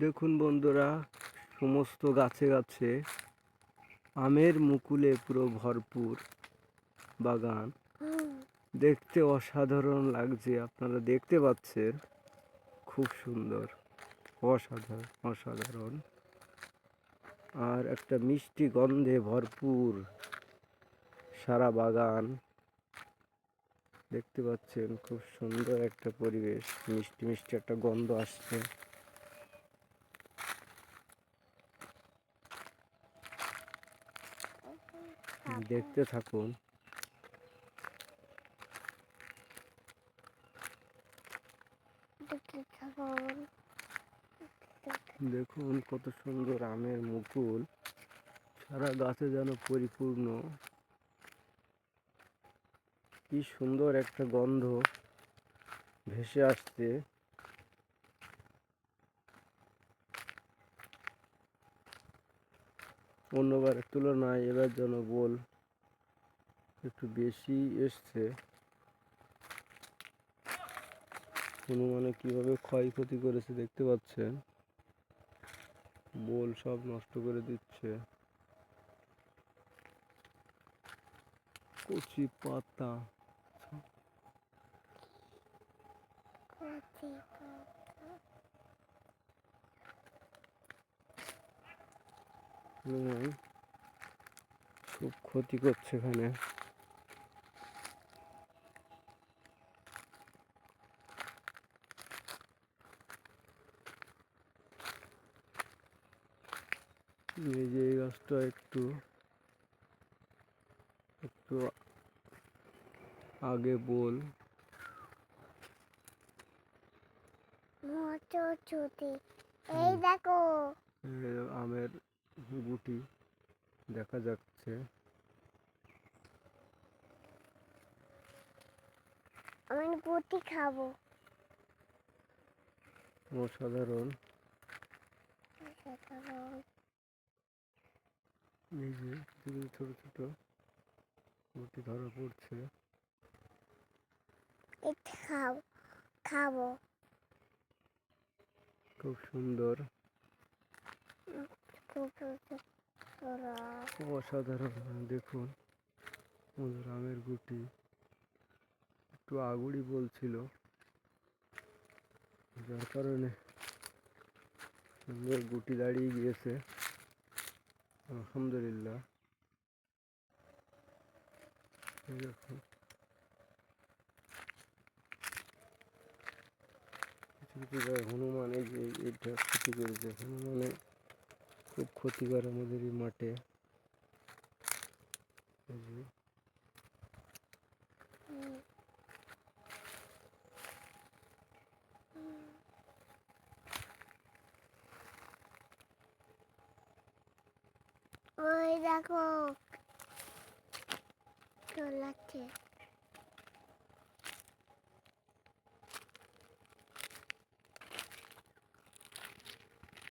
দেখুন বন্ধুরা, সমস্ত গাছে গাছে আমের মুকুলে পুরো ভরপুর বাগান। দেখতে অসাধারণ লাগছে, আপনারা দেখতে পাচ্ছেন, খুব সুন্দর, অসাধারণ অসাধারণ। আর একটা মিষ্টি গন্ধে ভরপুর সারা বাগান। দেখতে পাচ্ছেন খুব সুন্দর একটা পরিবেশ, মিষ্টি মিষ্টি একটা গন্ধ আসছে। দেখতে থাকুন। দেখুন কত সুন্দর আমের মুকুল, সারা গাছে যেন পরিপূর্ণ। কি সুন্দর একটা গন্ধ ভেসে আসছে। অন্যবারের তুলনায় এবার যেন বল একটু বেশি এসছে। হনুমানে কিভাবে ক্ষয়ক্ষতি করেছে দেখতে পাচ্ছেন, বল সব নষ্ট করে দিচ্ছে। কচি পাতা, হনুমান খুব ক্ষতি করছে এখানে। এই যে এই গাছটা একটু একটু আগে বল এই দেখো আমের গুটি দেখা যাচ্ছে। আমি গুটি খাবো। অসাধারণ। এই যে ছোট ছোট গুটি ধরা পড়ছে। এটা খাবো। খুব সুন্দর, অসাধারণ। দেখুন আমের গুটি একটু আগুড়ি বলছিল, যার কারণে সুন্দর গুটি দাঁড়িয়ে গিয়েছে। আলহামদুলিল্লাহ। দেখুন কিছু কিছু জায়গায় হনুমান এই যে এটা ক্ষতি করেছে। হনুমানে খুব ক্ষতিকর আমাদের এই মাঠে। ওই দেখো চলাচ্ছে।